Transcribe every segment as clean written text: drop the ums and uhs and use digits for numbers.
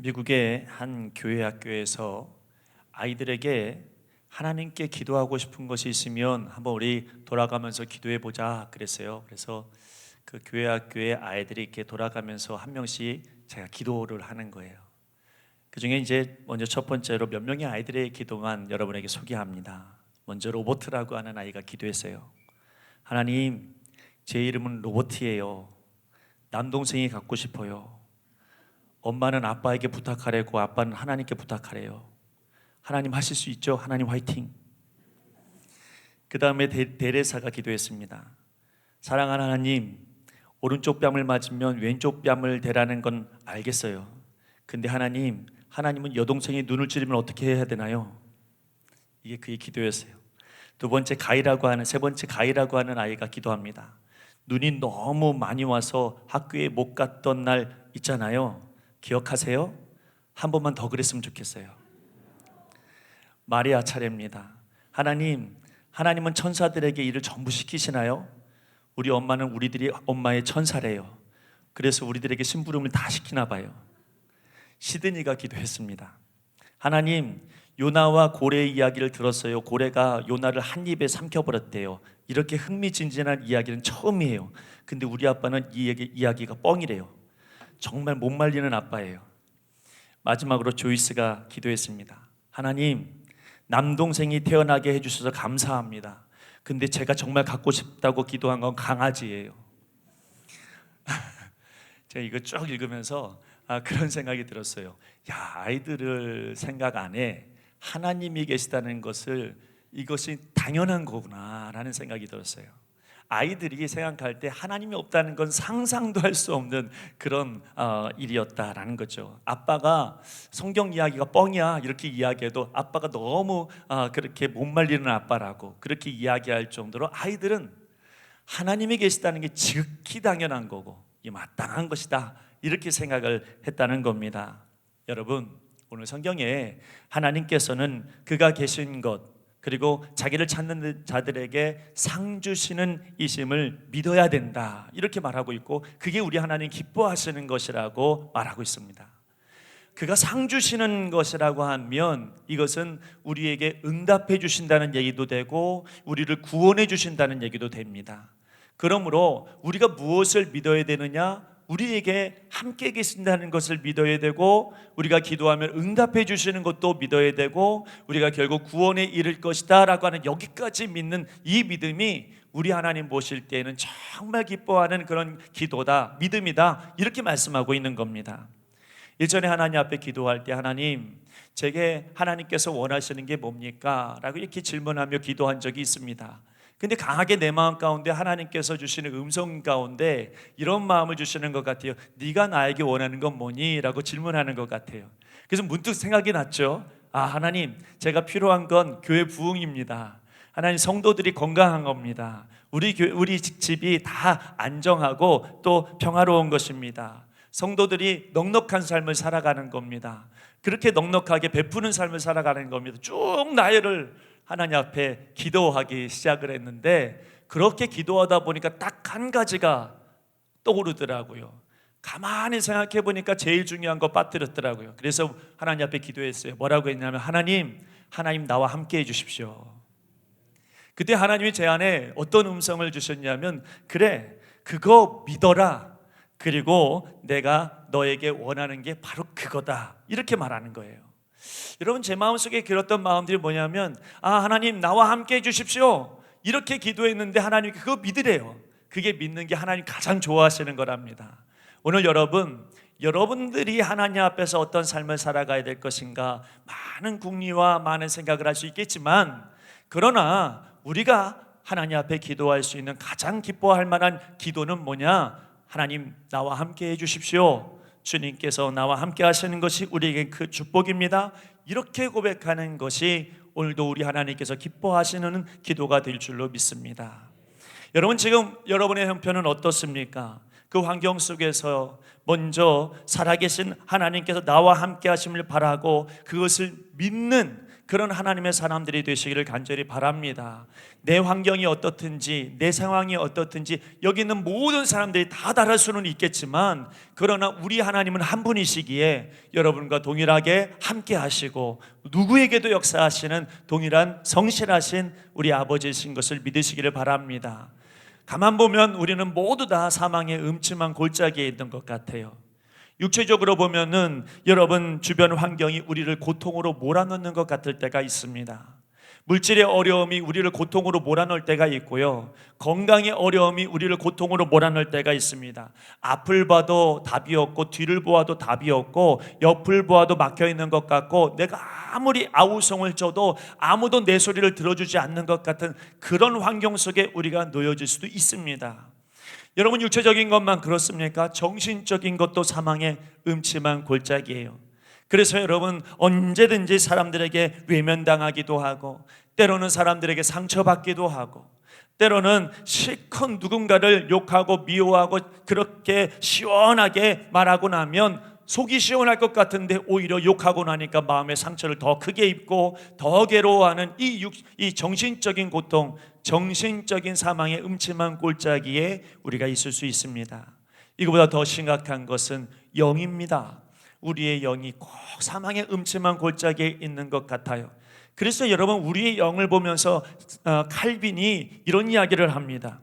미국의 한 교회 학교에서 아이들에게 하나님께 기도하고 싶은 것이 있으면 한번 우리 돌아가면서 기도해 보자 그랬어요. 그래서 그 교회 학교의 아이들이 이렇게 돌아가면서 한 명씩 제가 기도를 하는 거예요. 그 중에 이제 먼저 첫 번째로 몇 명의 아이들의 기도만 여러분에게 소개합니다. 먼저 로버트라고 하는 아이가 기도했어요. 하나님, 제 이름은 로버트예요. 남동생이 갖고 싶어요. 엄마는 아빠에게 부탁하래고 아빠는 하나님께 부탁하래요. 하나님 하실 수 있죠? 하나님 화이팅. 그 다음에 데레사가 기도했습니다. 사랑하는 하나님, 오른쪽 뺨을 맞으면 왼쪽 뺨을 대라는 건 알겠어요. 근데 하나님은 여동생이 눈을 찌르면 어떻게 해야 되나요? 이게 그의 기도였어요. 세 번째 가이라고 하는 아이가 기도합니다. 눈이 너무 많이 와서 학교에 못 갔던 날 있잖아요. 기억하세요? 한 번만 더 그랬으면 좋겠어요. 마리아 차례입니다. 하나님은 천사들에게 일을 전부 시키시나요? 우리 엄마는 우리들이 엄마의 천사래요. 그래서 우리들에게 심부름을 다 시키나 봐요. 시드니가 기도했습니다. 하나님, 요나와 고래의 이야기를 들었어요. 고래가 요나를 한 입에 삼켜버렸대요. 이렇게 흥미진진한 이야기는 처음이에요. 근데 우리 아빠는 이 이야기가 뻥이래요. 정말 못 말리는 아빠예요. 마지막으로 조이스가 기도했습니다. 하나님, 남동생이 태어나게 해주셔서 감사합니다. 근데 제가 정말 갖고 싶다고 기도한 건 강아지예요. 제가 이거 쭉 읽으면서 그런 생각이 들었어요. 야, 아이들을 생각 안 해. 하나님이 계시다는 것을 이것이 당연한 거구나 라는 생각이 들었어요. 아이들이 생각할 때 하나님이 없다는 건 상상도 할 수 없는 그런 일이었다라는 거죠. 아빠가 성경 이야기가 뻥이야 이렇게 이야기해도 아빠가 너무 그렇게 못 말리는 아빠라고 그렇게 이야기할 정도로 아이들은 하나님이 계시다는 게 지극히 당연한 거고 이 마땅한 것이다 이렇게 생각을 했다는 겁니다. 여러분, 오늘 성경에 하나님께서는 그가 계신 것 그리고 자기를 찾는 자들에게 상 주시는 이심을 믿어야 된다 이렇게 말하고 있고, 그게 우리 하나님 기뻐하시는 것이라고 말하고 있습니다. 그가 상 주시는 것이라고 하면 이것은 우리에게 응답해 주신다는 얘기도 되고 우리를 구원해 주신다는 얘기도 됩니다. 그러므로 우리가 무엇을 믿어야 되느냐? 우리에게 함께 계신다는 것을 믿어야 되고, 우리가 기도하면 응답해 주시는 것도 믿어야 되고, 우리가 결국 구원에 이를 것이다 라고 하는 여기까지 믿는 이 믿음이 우리 하나님 보실 때에는 정말 기뻐하는 그런 기도다, 믿음이다 이렇게 말씀하고 있는 겁니다. 일전에 하나님 앞에 기도할 때 하나님, 제게 하나님께서 원하시는 게 뭡니까? 라고 이렇게 질문하며 기도한 적이 있습니다. 근데 강하게 내 마음 가운데 하나님께서 주시는 음성 가운데 이런 마음을 주시는 것 같아요. 네가 나에게 원하는 건 뭐니? 라고 질문하는 것 같아요. 그래서 문득 생각이 났죠. 하나님, 제가 필요한 건 교회 부흥입니다. 하나님, 성도들이 건강한 겁니다. 우리 집이 다 안정하고 또 평화로운 것입니다. 성도들이 넉넉한 삶을 살아가는 겁니다. 그렇게 넉넉하게 베푸는 삶을 살아가는 겁니다. 쭉 나열을 하나님 앞에 기도하기 시작을 했는데, 그렇게 기도하다 보니까 딱 한 가지가 떠오르더라고요. 가만히 생각해 보니까 제일 중요한 거 빠뜨렸더라고요. 그래서 하나님 앞에 기도했어요. 뭐라고 했냐면 하나님 나와 함께 해주십시오. 그때 하나님이 제 안에 어떤 음성을 주셨냐면, 그래, 그거 믿어라. 그리고 내가 너에게 원하는 게 바로 그거다 이렇게 말하는 거예요. 여러분, 제 마음속에 들었던 마음들이 뭐냐면, 하나님 나와 함께 해주십시오 이렇게 기도했는데 하나님이 그거 믿으래요. 그게 믿는 게 하나님 가장 좋아하시는 거랍니다. 오늘 여러분들이 하나님 앞에서 어떤 삶을 살아가야 될 것인가 많은 궁리와 많은 생각을 할 수 있겠지만, 그러나 우리가 하나님 앞에 기도할 수 있는 가장 기뻐할 만한 기도는 뭐냐? 하나님 나와 함께 해주십시오. 주님께서 나와 함께 하시는 것이 우리에게 그 축복입니다. 이렇게 고백하는 것이 오늘도 우리 하나님께서 기뻐하시는 기도가 될 줄로 믿습니다. 여러분, 지금 여러분의 형편은 어떻습니까? 그 환경 속에서 먼저 살아계신 하나님께서 나와 함께 하심을 바라고 그것을 믿는 그런 하나님의 사람들이 되시기를 간절히 바랍니다. 내 환경이 어떻든지, 내 상황이 어떻든지 여기 있는 모든 사람들이 다 다를 수는 있겠지만, 그러나 우리 하나님은 한 분이시기에 여러분과 동일하게 함께 하시고 누구에게도 역사하시는 동일한 성실하신 우리 아버지이신 것을 믿으시기를 바랍니다. 가만 보면 우리는 모두 다 사망의 음침한 골짜기에 있는 것 같아요. 육체적으로 보면은 여러분 주변 환경이 우리를 고통으로 몰아넣는 것 같을 때가 있습니다. 물질의 어려움이 우리를 고통으로 몰아넣을 때가 있고요, 건강의 어려움이 우리를 고통으로 몰아넣을 때가 있습니다. 앞을 봐도 답이 없고 뒤를 보아도 답이 없고 옆을 보아도 막혀있는 것 같고 내가 아무리 아우성을 쳐도 아무도 내 소리를 들어주지 않는 것 같은 그런 환경 속에 우리가 놓여질 수도 있습니다. 여러분, 육체적인 것만 그렇습니까? 정신적인 것도 사망의 음침한 골짜기예요. 그래서 여러분, 언제든지 사람들에게 외면당하기도 하고 때로는 사람들에게 상처받기도 하고 때로는 실컷 누군가를 욕하고 미워하고 그렇게 시원하게 말하고 나면 속이 시원할 것 같은데 오히려 욕하고 나니까 마음의 상처를 더 크게 입고 더 괴로워하는 이 정신적인 고통, 정신적인 사망의 음침한 골짜기에 우리가 있을 수 있습니다. 이거보다 더 심각한 것은 영입니다. 우리의 영이 꼭 사망의 음침한 골짜기에 있는 것 같아요. 그래서 여러분, 우리의 영을 보면서 칼빈이 이런 이야기를 합니다.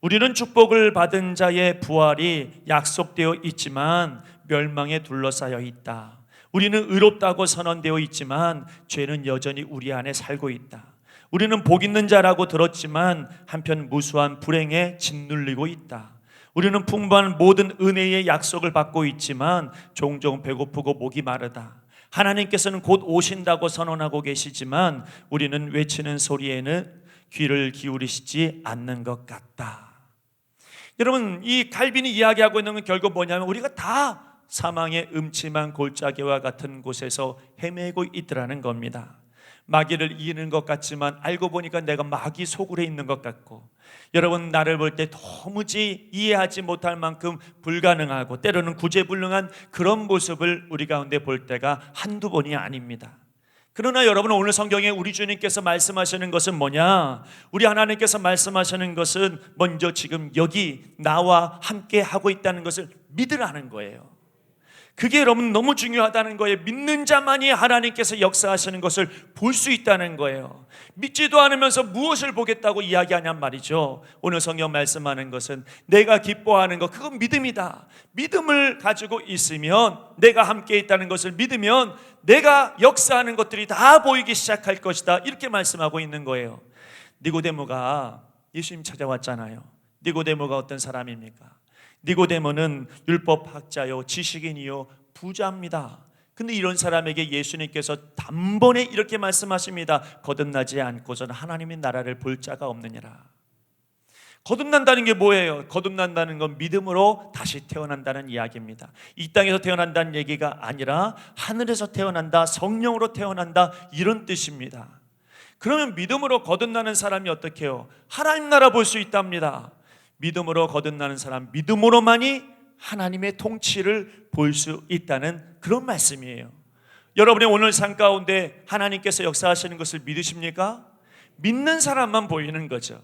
우리는 축복을 받은 자의 부활이 약속되어 있지만 멸망에 둘러싸여 있다. 우리는 의롭다고 선언되어 있지만 죄는 여전히 우리 안에 살고 있다. 우리는 복 있는 자라고 들었지만 한편 무수한 불행에 짓눌리고 있다. 우리는 풍부한 모든 은혜의 약속을 받고 있지만 종종 배고프고 목이 마르다. 하나님께서는 곧 오신다고 선언하고 계시지만 우리는 외치는 소리에는 귀를 기울이시지 않는 것 같다. 여러분, 이 칼빈이 이야기하고 있는 건 결국 뭐냐면 우리가 다 사망의 음침한 골짜기와 같은 곳에서 헤매고 있더라는 겁니다. 마귀를 이기는 것 같지만 알고 보니까 내가 마귀 소굴에 있는 것 같고, 여러분, 나를 볼 때 도무지 이해하지 못할 만큼 불가능하고 때로는 구제불능한 그런 모습을 우리 가운데 볼 때가 한두 번이 아닙니다. 그러나 여러분, 오늘 성경에 우리 주님께서 말씀하시는 것은 뭐냐? 우리 하나님께서 말씀하시는 것은 먼저 지금 여기 나와 함께 하고 있다는 것을 믿으라는 거예요. 그게 여러분 너무 중요하다는 거예요. 믿는 자만이 하나님께서 역사하시는 것을 볼 수 있다는 거예요. 믿지도 않으면서 무엇을 보겠다고 이야기하냔 말이죠. 오늘 성경 말씀하는 것은 내가 기뻐하는 것, 그건 믿음이다. 믿음을 가지고 있으면, 내가 함께 있다는 것을 믿으면 내가 역사하는 것들이 다 보이기 시작할 것이다, 이렇게 말씀하고 있는 거예요. 니고데모가 예수님 찾아왔잖아요. 니고데모가 어떤 사람입니까? 니고데모는 율법학자요, 지식인이요, 부자입니다. 근데 이런 사람에게 예수님께서 단번에 이렇게 말씀하십니다. 거듭나지 않고서는 하나님의 나라를 볼 자가 없느니라. 거듭난다는 게 뭐예요? 거듭난다는 건 믿음으로 다시 태어난다는 이야기입니다. 이 땅에서 태어난다는 얘기가 아니라 하늘에서 태어난다, 성령으로 태어난다, 이런 뜻입니다. 그러면 믿음으로 거듭나는 사람이 어떻게 해요? 하나님 나라 볼 수 있답니다. 믿음으로 거듭나는 사람, 믿음으로만이 하나님의 통치를 볼 수 있다는 그런 말씀이에요. 여러분의 오늘 삶 가운데 하나님께서 역사하시는 것을 믿으십니까? 믿는 사람만 보이는 거죠.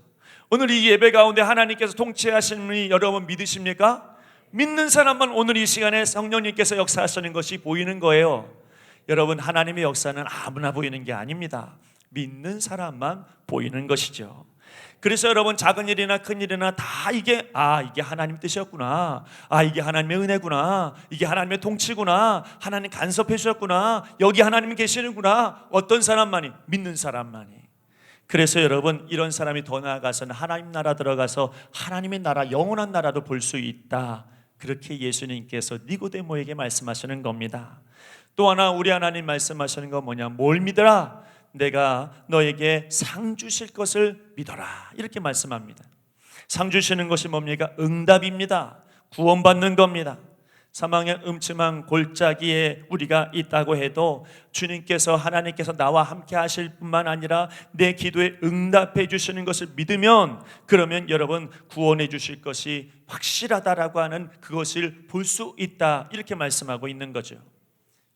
오늘 이 예배 가운데 하나님께서 통치하시는 분이 여러분 믿으십니까? 믿는 사람만 오늘 이 시간에 성령님께서 역사하시는 것이 보이는 거예요. 여러분, 하나님의 역사는 아무나 보이는 게 아닙니다. 믿는 사람만 보이는 것이죠. 그래서 여러분, 작은 일이나 큰 일이나 다 이게 하나님 뜻이었구나, 이게 하나님의 은혜구나, 이게 하나님의 통치구나, 하나님 간섭해 주셨구나, 여기 하나님이 계시는구나. 어떤 사람만이? 믿는 사람만이. 그래서 여러분, 이런 사람이 더 나아가서는 하나님 나라 들어가서 하나님의 나라, 영원한 나라도 볼 수 있다, 그렇게 예수님께서 니고데모에게 말씀하시는 겁니다. 또 하나 우리 하나님 말씀하시는 건 뭐냐? 뭘 믿어라? 내가 너에게 상 주실 것을 믿어라, 이렇게 말씀합니다. 상 주시는 것이 뭡니까? 응답입니다. 구원받는 겁니다. 사망의 음침한 골짜기에 우리가 있다고 해도 주님께서, 하나님께서 나와 함께 하실 뿐만 아니라 내 기도에 응답해 주시는 것을 믿으면, 그러면 여러분 구원해 주실 것이 확실하다라고 하는 그것을 볼 수 있다, 이렇게 말씀하고 있는 거죠.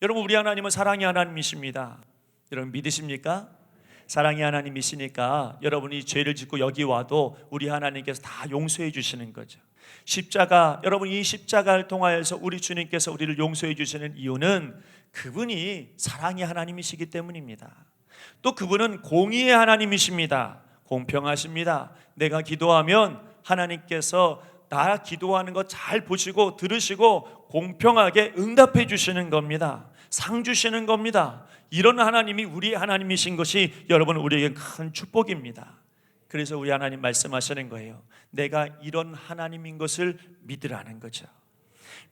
여러분, 우리 하나님은 사랑의 하나님이십니다. 여러분 믿으십니까? 사랑의 하나님이시니까 여러분이 죄를 짓고 여기 와도 우리 하나님께서 다 용서해 주시는 거죠. 십자가, 여러분 이 십자가를 통하여서 우리 주님께서 우리를 용서해 주시는 이유는 그분이 사랑의 하나님이시기 때문입니다. 또 그분은 공의의 하나님이십니다. 공평하십니다. 내가 기도하면 하나님께서 나 기도하는 거 잘 보시고 들으시고 공평하게 응답해 주시는 겁니다. 상 주시는 겁니다. 이런 하나님이 우리 하나님이신 것이 여러분 우리에게 큰 축복입니다. 그래서 우리 하나님 말씀하시는 거예요. 내가 이런 하나님인 것을 믿으라는 거죠.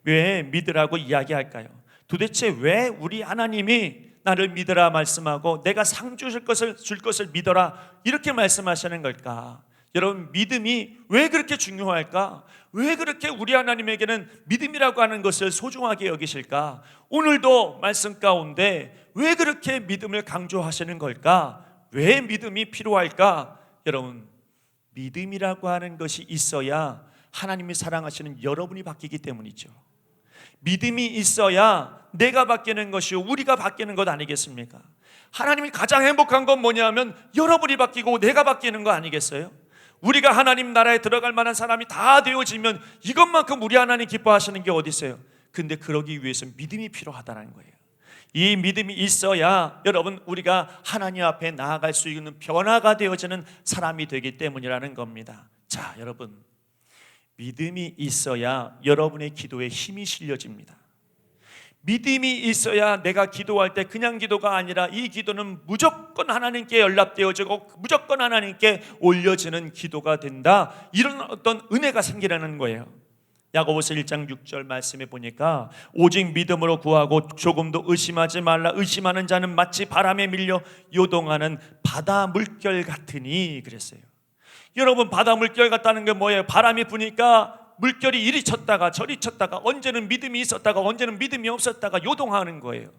왜 믿으라고 이야기할까요? 도대체 왜 우리 하나님이 나를 믿으라 말씀하고 내가 상 줄 것을 믿어라 이렇게 말씀하시는 걸까? 여러분 믿음이 왜 그렇게 중요할까? 왜 그렇게 우리 하나님에게는 믿음이라고 하는 것을 소중하게 여기실까? 오늘도 말씀 가운데 왜 그렇게 믿음을 강조하시는 걸까? 왜 믿음이 필요할까? 여러분 믿음이라고 하는 것이 있어야 하나님이 사랑하시는 여러분이 바뀌기 때문이죠. 믿음이 있어야 내가 바뀌는 것이요 우리가 바뀌는 것 아니겠습니까? 하나님이 가장 행복한 건 뭐냐면 여러분이 바뀌고 내가 바뀌는 거 아니겠어요? 우리가 하나님 나라에 들어갈 만한 사람이 다 되어지면 이것만큼 우리 하나님 기뻐하시는 게 어디 있어요? 근데 그러기 위해서 믿음이 필요하다는 거예요. 이 믿음이 있어야 여러분 우리가 하나님 앞에 나아갈 수 있는 변화가 되어지는 사람이 되기 때문이라는 겁니다. 자, 여러분 믿음이 있어야 여러분의 기도에 힘이 실려집니다. 믿음이 있어야 내가 기도할 때 그냥 기도가 아니라 이 기도는 무조건 하나님께 연락되어지고 무조건 하나님께 올려지는 기도가 된다. 이런 어떤 은혜가 생기라는 거예요. 야고보서 1장 6절 말씀에 보니까 오직 믿음으로 구하고 조금도 의심하지 말라. 의심하는 자는 마치 바람에 밀려 요동하는 바다 물결 같으니 그랬어요. 여러분 바다 물결 같다는 게 뭐예요? 바람이 부니까 물결이 이리 쳤다가 저리 쳤다가 언제는 믿음이 있었다가 언제는 믿음이 없었다가 요동하는 거예요.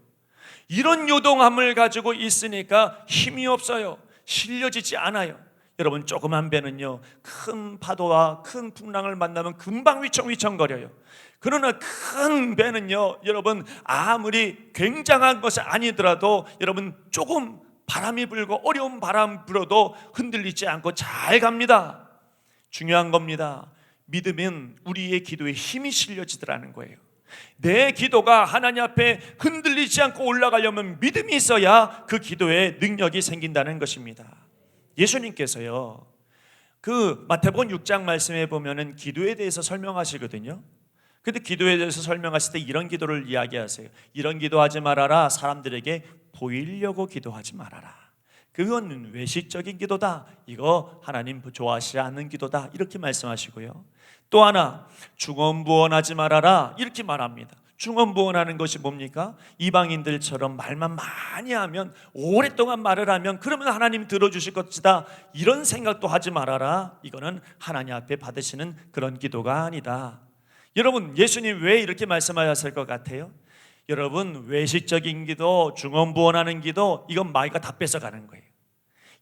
이런 요동함을 가지고 있으니까 힘이 없어요. 실려지지 않아요. 여러분 조그만 배는요 큰 파도와 큰 풍랑을 만나면 금방 휘청휘청거려요. 그러나 큰 배는요 여러분 아무리 굉장한 것이 아니더라도 여러분 조금 바람이 불고 어려운 바람 불어도 흔들리지 않고 잘 갑니다. 중요한 겁니다. 믿음은 우리의 기도에 힘이 실려지더라는 거예요. 내 기도가 하나님 앞에 흔들리지 않고 올라가려면 믿음이 있어야 그 기도에 능력이 생긴다는 것입니다. 예수님께서요 그 마태복음 6장 말씀에 보면은 기도에 대해서 설명하시거든요. 근데 기도에 대해서 설명하실 때 이런 기도를 이야기하세요. 이런 기도하지 말아라. 사람들에게 보이려고 기도하지 말아라. 그건 외식적인 기도다. 이거 하나님 좋아하시지 않는 기도다. 이렇게 말씀하시고요. 또 하나 중언부언하지 말아라. 이렇게 말합니다. 중언부언하는 것이 뭡니까? 이방인들처럼 말만 많이 하면 오랫동안 말을 하면 그러면 하나님 들어주실 것이다. 이런 생각도 하지 말아라. 이거는 하나님 앞에 받으시는 그런 기도가 아니다. 여러분 예수님 왜 이렇게 말씀하셨을 것 같아요? 여러분 외식적인 기도, 중언부언하는 기도 이건 마귀가 다 뺏어가는 거예요.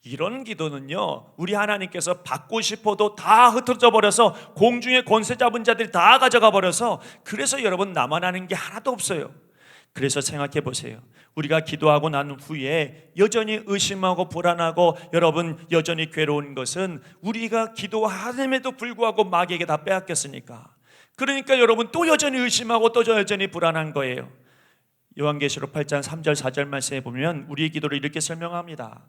이런 기도는요 우리 하나님께서 받고 싶어도 다 흩어져 버려서 공중의 권세 잡은 자들이 다 가져가 버려서 그래서 여러분 나만 하는 게 하나도 없어요. 그래서 생각해 보세요. 우리가 기도하고 난 후에 여전히 의심하고 불안하고 여러분 여전히 괴로운 것은 우리가 기도함에도 불구하고 마귀에게 다 빼앗겼으니까. 그러니까 여러분 또 여전히 의심하고 또 여전히 불안한 거예요. 요한계시록 8장 3절 4절 말씀에 보면 우리의 기도를 이렇게 설명합니다.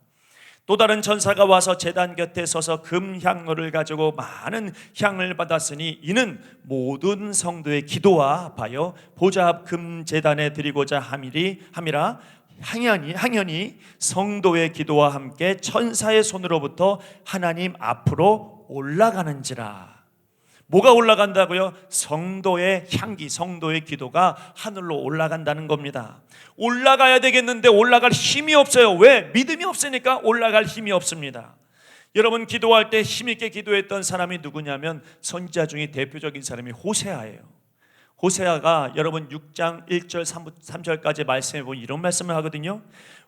또 다른 천사가 와서 제단 곁에 서서 금향로를 가지고 많은 향을 받았으니 이는 모든 성도의 기도와 하여 보좌 앞 금제단에 드리고자 함이라. 향연이 성도의 기도와 함께 천사의 손으로부터 하나님 앞으로 올라가는지라. 뭐가 올라간다고요? 성도의 향기, 성도의 기도가 하늘로 올라간다는 겁니다. 올라가야 되겠는데 올라갈 힘이 없어요. 왜? 믿음이 없으니까 올라갈 힘이 없습니다. 여러분 기도할 때 힘있게 기도했던 사람이 누구냐면 선지자 중에 대표적인 사람이 호세아예요. 호세아가 여러분 6장 1절 3절까지 말씀해 보면 이런 말씀을 하거든요.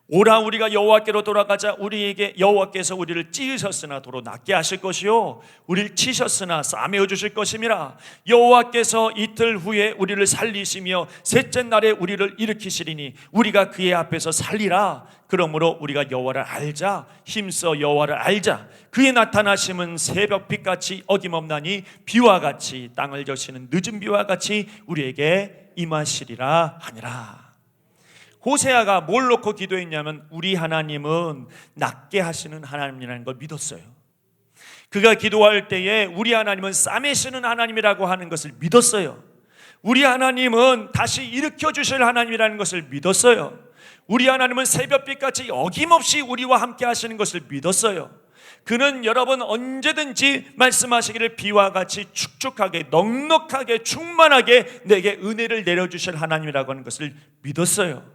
오라 우리가 여호와께로 돌아가자. 우리에게 여호와께서 우리를 찢으셨으나 도로 낫게 하실 것이요 우리를 치셨으나 싸매어 주실 것임이라. 여호와께서 이틀 후에 우리를 살리시며 셋째 날에 우리를 일으키시리니 우리가 그의 앞에서 살리라. 그러므로 우리가 여호와를 알자. 힘써 여호와를 알자. 그의 나타나심은 새벽빛같이 어김없나니 비와 같이 땅을 저시는 늦은 비와 같이 우리에게 임하시리라 하니라. 호세아가 뭘 놓고 기도했냐면 우리 하나님은 낫게 하시는 하나님이라는 걸 믿었어요. 그가 기도할 때에 우리 하나님은 싸매시는 하나님이라고 하는 것을 믿었어요. 우리 하나님은 다시 일으켜 주실 하나님이라는 것을 믿었어요. 우리 하나님은 새벽빛같이 어김없이 우리와 함께 하시는 것을 믿었어요. 그는 여러분 언제든지 말씀하시기를 비와 같이 축축하게 넉넉하게 충만하게 내게 은혜를 내려주실 하나님이라고 하는 것을 믿었어요.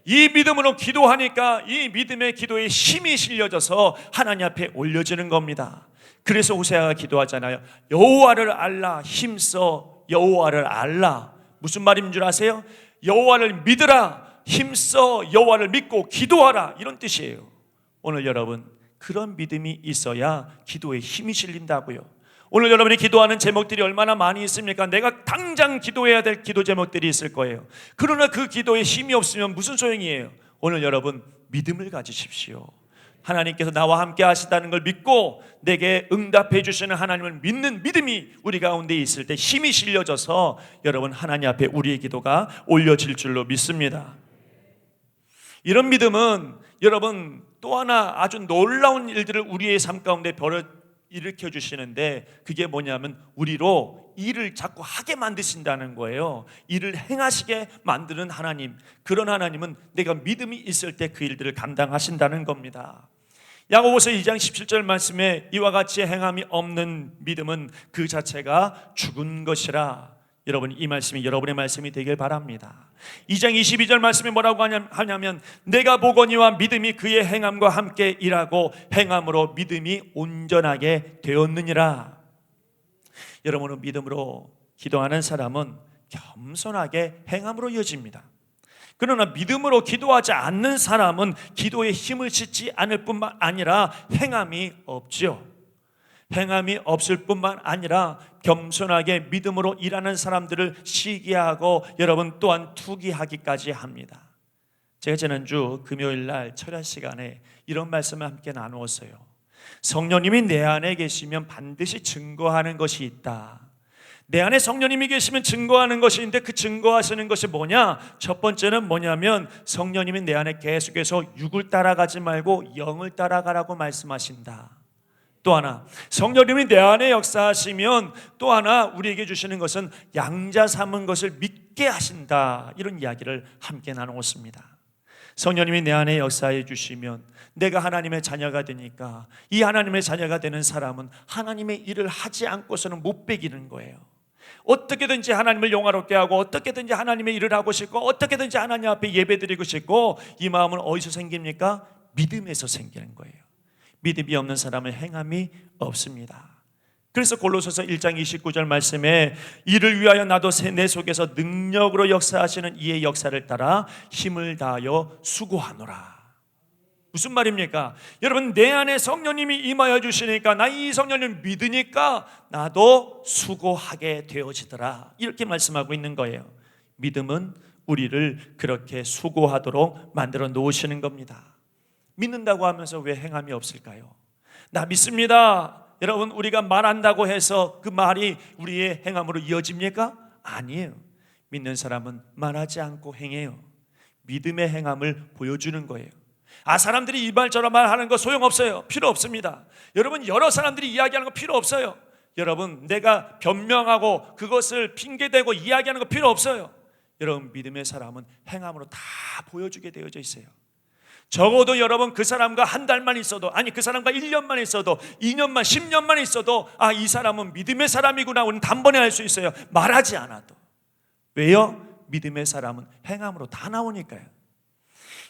이 믿음으로 기도하니까 이 믿음의 기도에 힘이 실려져서 하나님 앞에 올려지는 겁니다. 그래서 호세아가 기도하잖아요. 여호와를 알라. 힘써 여호와를 알라. 무슨 말인 줄 아세요? 여호와를 믿으라. 힘써 여호와를 믿고 기도하라. 이런 뜻이에요. 오늘 여러분 그런 믿음이 있어야 기도에 힘이 실린다고요. 오늘 여러분이 기도하는 제목들이 얼마나 많이 있습니까? 내가 당장 기도해야 될 기도 제목들이 있을 거예요. 그러나 그 기도에 힘이 없으면 무슨 소용이에요? 오늘 여러분 믿음을 가지십시오. 하나님께서 나와 함께 하시다는 걸 믿고 내게 응답해 주시는 하나님을 믿는 믿음이 우리 가운데 있을 때 힘이 실려져서 여러분 하나님 앞에 우리의 기도가 올려질 줄로 믿습니다. 이런 믿음은 여러분 또 하나 아주 놀라운 일들을 우리의 삶 가운데 일으켜 주시는데 그게 뭐냐면 우리로 일을 자꾸 하게 만드신다는 거예요. 일을 행하시게 만드는 하나님, 그런 하나님은 내가 믿음이 있을 때 그 일들을 감당하신다는 겁니다. 야고보서 2장 17절 말씀에 이와 같이 행함이 없는 믿음은 그 자체가 죽은 것이라. 여러분 이 말씀이 여러분의 말씀이 되길 바랍니다. 2장 22절 말씀이 뭐라고 하냐면 내가 보거니와 믿음이 그의 행함과 함께 일하고 행함으로 믿음이 온전하게 되었느니라. 여러분은 믿음으로 기도하는 사람은 겸손하게 행함으로 이어집니다. 그러나 믿음으로 기도하지 않는 사람은 기도에 힘을 싣지 않을 뿐만 아니라 행함이 없죠. 행함이 없을 뿐만 아니라 겸손하게 믿음으로 일하는 사람들을 시기하고 여러분 또한 투기하기까지 합니다. 제가 지난주 금요일날 철야 시간에 이런 말씀을 함께 나누었어요. 성령님이 내 안에 계시면 반드시 증거하는 것이 있다. 내 안에 성령님이 계시면 증거하는 것이 있는데 그 증거하시는 것이 뭐냐? 첫 번째는 뭐냐면 성령님이 내 안에 계속해서 육을 따라가지 말고 영을 따라가라고 말씀하신다. 또 하나 성령님이 내 안에 역사하시면 또 하나 우리에게 주시는 것은 양자 삼은 것을 믿게 하신다. 이런 이야기를 함께 나누었습니다. 성령님이 내 안에 역사해 주시면 내가 하나님의 자녀가 되니까 이 하나님의 자녀가 되는 사람은 하나님의 일을 하지 않고서는 못 배기는 거예요. 어떻게든지 하나님을 영화롭게 하고 어떻게든지 하나님의 일을 하고 싶고 어떻게든지 하나님 앞에 예배드리고 싶고 이 마음은 어디서 생깁니까? 믿음에서 생기는 거예요. 믿음이 없는 사람은 행함이 없습니다. 그래서 골로새서 1장 29절 말씀에 이를 위하여 나도 내 속에서 능력으로 역사하시는 이의 역사를 따라 힘을 다하여 수고하노라. 무슨 말입니까? 여러분 내 안에 성령님이 임하여 주시니까 나 이 성령님을 믿으니까 나도 수고하게 되어지더라. 이렇게 말씀하고 있는 거예요. 믿음은 우리를 그렇게 수고하도록 만들어 놓으시는 겁니다. 믿는다고 하면서 왜 행함이 없을까요? 나 믿습니다. 여러분 우리가 말한다고 해서 그 말이 우리의 행함으로 이어집니까? 아니에요. 믿는 사람은 말하지 않고 행해요. 믿음의 행함을 보여주는 거예요. 사람들이 이 말 저런 말 하는 거 소용없어요. 필요 없습니다. 여러분 여러 사람들이 이야기하는 거 필요 없어요. 여러분 내가 변명하고 그것을 핑계대고 이야기하는 거 필요 없어요. 여러분 믿음의 사람은 행함으로 다 보여주게 되어져 있어요. 적어도 여러분 그 사람과 한 달만 있어도 아니 그 사람과 1년만 있어도 2년만 10년만 있어도 이 사람은 믿음의 사람이구나 우리는 단번에 알 수 있어요. 말하지 않아도. 왜요? 믿음의 사람은 행함으로 다 나오니까요.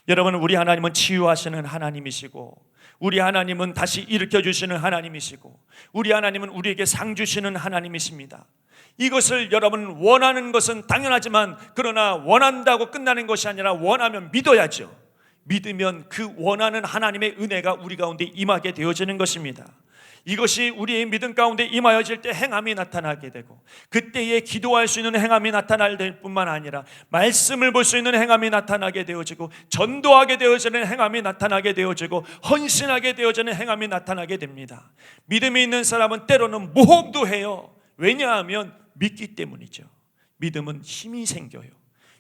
여러분 우리 하나님은 치유하시는 하나님이시고 우리 하나님은 다시 일으켜주시는 하나님이시고 우리 하나님은 우리에게 상 주시는 하나님이십니다. 이것을 여러분 원하는 것은 당연하지만 그러나 원한다고 끝나는 것이 아니라 원하면 믿어야죠. 믿으면 그 원하는 하나님의 은혜가 우리 가운데 임하게 되어지는 것입니다. 이것이 우리의 믿음 가운데 임하여질 때 행함이 나타나게 되고, 그때에 기도할 수 있는 행함이 나타날 뿐만 아니라 말씀을 볼 수 있는 행함이 나타나게 되어지고, 전도하게 되어지는 행함이 나타나게 되어지고, 헌신하게 되어지는 행함이 나타나게 됩니다. 믿음이 있는 사람은 때로는 모험도 해요. 왜냐하면 믿기 때문이죠. 믿음은 힘이 생겨요.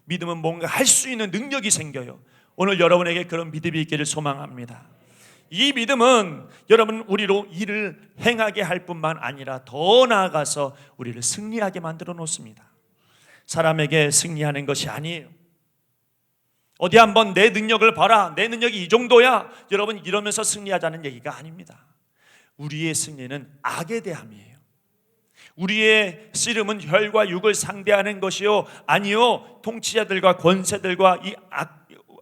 믿음은 뭔가 할 수 있는 능력이 생겨요. 오늘 여러분에게 그런 믿음이 있기를 소망합니다. 이 믿음은 여러분 우리로 일을 행하게 할 뿐만 아니라 더 나아가서 우리를 승리하게 만들어 놓습니다. 사람에게 승리하는 것이 아니에요. 어디 한번 내 능력을 봐라, 내 능력이 이 정도야, 여러분 이러면서 승리하자는 얘기가 아닙니다. 우리의 승리는 악에 대함이에요. 우리의 씨름은 혈과 육을 상대하는 것이요, 아니요 통치자들과 권세들과 이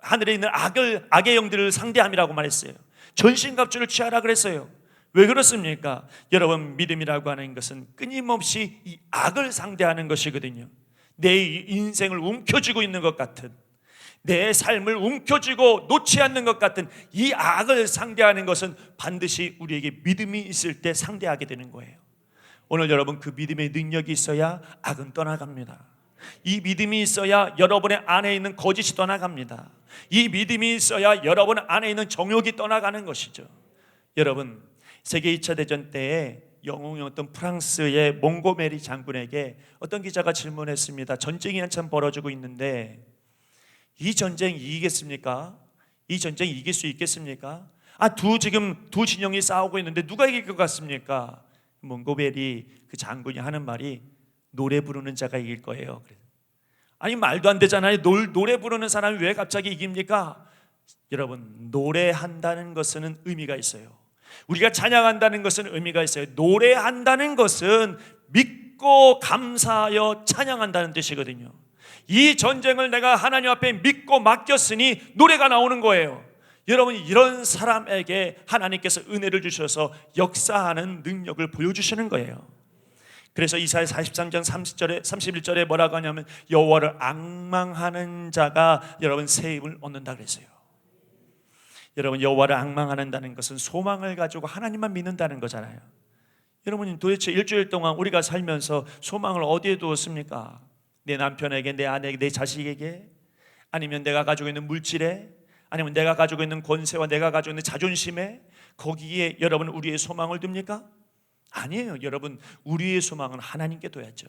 하늘에 있는 악의 영들을 상대함이라고 말했어요. 전신갑주를 취하라 그랬어요. 왜 그렇습니까? 여러분, 믿음이라고 하는 것은 끊임없이 이 악을 상대하는 것이거든요. 내 인생을 움켜쥐고 있는 것 같은, 내 삶을 움켜쥐고 놓지 않는 것 같은 이 악을 상대하는 것은 반드시 우리에게 믿음이 있을 때 상대하게 되는 거예요. 오늘 여러분, 그 믿음의 능력이 있어야 악은 떠나갑니다. 이 믿음이 있어야 여러분의 안에 있는 거짓이 떠나갑니다. 이 믿음이 있어야 여러분 안에 있는 정욕이 떠나가는 것이죠. 여러분, 세계 2차 대전 때에 영웅이었던 프랑스의 몽고메리 장군에게 어떤 기자가 질문했습니다. 전쟁이 한참 벌어지고 있는데 이 전쟁 이기겠습니까? 이 전쟁 이길 수 있겠습니까? 지금 두 진영이 싸우고 있는데 누가 이길 것 같습니까? 몽고메리 그 장군이 하는 말이 노래 부르는 자가 이길 거예요. 아니, 말도 안 되잖아요. 노래 부르는 사람이 왜 갑자기 이깁니까? 여러분, 노래한다는 것은 의미가 있어요. 우리가 찬양한다는 것은 의미가 있어요. 노래한다는 것은 믿고 감사하여 찬양한다는 뜻이거든요. 이 전쟁을 내가 하나님 앞에 믿고 맡겼으니 노래가 나오는 거예요. 여러분, 이런 사람에게 하나님께서 은혜를 주셔서 역사하는 능력을 보여주시는 거예요. 그래서 이사야 43장 31절에 뭐라고 하냐면 여호와를 앙망하는 자가 여러분 새 힘을 얻는다 그랬어요. 여러분, 여호와를 앙망한다는 것은 소망을 가지고 하나님만 믿는다는 거잖아요. 여러분, 도대체 일주일 동안 우리가 살면서 소망을 어디에 두었습니까? 내 남편에게, 내 아내에게, 내 자식에게, 아니면 내가 가지고 있는 물질에, 아니면 내가 가지고 있는 권세와 내가 가지고 있는 자존심에, 거기에 여러분 우리의 소망을 둡니까? 아니에요. 여러분, 우리의 소망은 하나님께 둬야죠.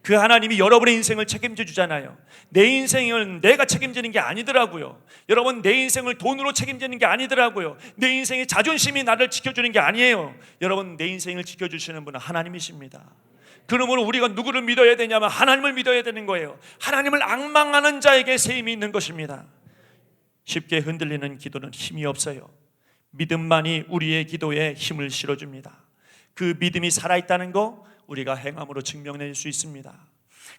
그 하나님이 여러분의 인생을 책임져 주잖아요. 내 인생을 내가 책임지는 게 아니더라고요. 여러분, 내 인생을 돈으로 책임지는 게 아니더라고요. 내 인생의 자존심이 나를 지켜주는 게 아니에요. 여러분, 내 인생을 지켜주시는 분은 하나님이십니다. 그러므로 우리가 누구를 믿어야 되냐면 하나님을 믿어야 되는 거예요. 하나님을 앙망하는 자에게 새 힘이 있는 것입니다. 쉽게 흔들리는 기도는 힘이 없어요. 믿음만이 우리의 기도에 힘을 실어줍니다. 그 믿음이 살아있다는 거 우리가 행함으로 증명낼 수 있습니다.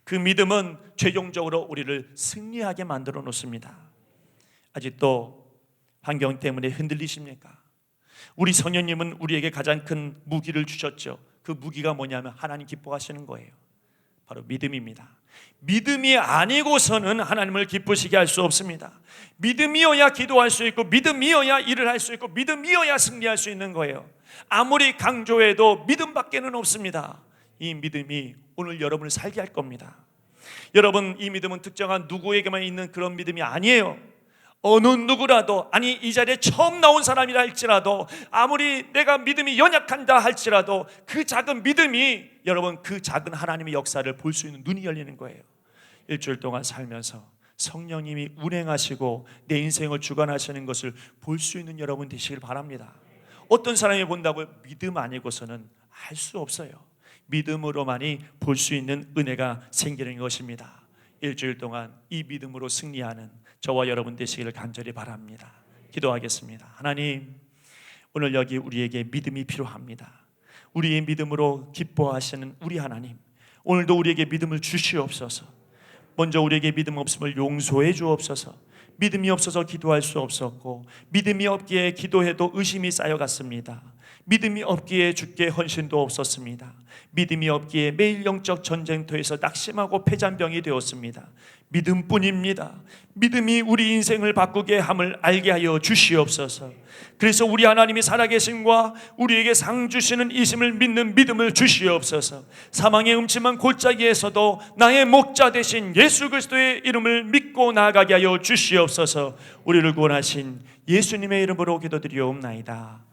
그 믿음은 최종적으로 우리를 승리하게 만들어 놓습니다. 아직도 환경 때문에 흔들리십니까? 우리 성령님은 우리에게 가장 큰 무기를 주셨죠. 그 무기가 뭐냐면 하나님 기뻐하시는 거예요. 바로 믿음입니다. 믿음이 아니고서는 하나님을 기쁘시게 할 수 없습니다. 믿음이어야 기도할 수 있고, 믿음이어야 일을 할 수 있고, 믿음이어야 승리할 수 있는 거예요. 아무리 강조해도 믿음밖에는 없습니다. 이 믿음이 오늘 여러분을 살게 할 겁니다. 여러분, 이 믿음은 특정한 누구에게만 있는 그런 믿음이 아니에요. 어느 누구라도, 아니 이 자리에 처음 나온 사람이라 할지라도, 아무리 내가 믿음이 연약한다 할지라도 그 작은 믿음이 여러분 그 작은 하나님의 역사를 볼 수 있는 눈이 열리는 거예요. 일주일 동안 살면서 성령님이 운행하시고 내 인생을 주관하시는 것을 볼 수 있는 여러분 되시길 바랍니다. 어떤 사람이 본다고 믿음 아니고서는 알 수 없어요. 믿음으로만이 볼 수 있는 은혜가 생기는 것입니다. 일주일 동안 이 믿음으로 승리하는 저와 여러분 되시기를 간절히 바랍니다. 기도하겠습니다. 하나님, 오늘 여기 우리에게 믿음이 필요합니다. 우리의 믿음으로 기뻐하시는 우리 하나님, 오늘도 우리에게 믿음을 주시옵소서. 먼저 우리에게 믿음 없음을 용서해 주옵소서. 믿음이 없어서 기도할 수 없었고, 믿음이 없기에 기도해도 의심이 쌓여갔습니다. 믿음이 없기에 주께 헌신도 없었습니다. 믿음이 없기에 매일 영적 전쟁터에서 낙심하고 패잔병이 되었습니다. 믿음뿐입니다. 믿음이 우리 인생을 바꾸게 함을 알게 하여 주시옵소서. 그래서 우리 하나님이 살아계심과 우리에게 상 주시는 이심을 믿는 믿음을 주시옵소서. 사망의 음침한 골짜기에서도 나의 목자 되신 예수 그리스도의 이름을 믿고 나아가게 하여 주시옵소서. 우리를 구원하신 예수님의 이름으로 기도드리옵나이다.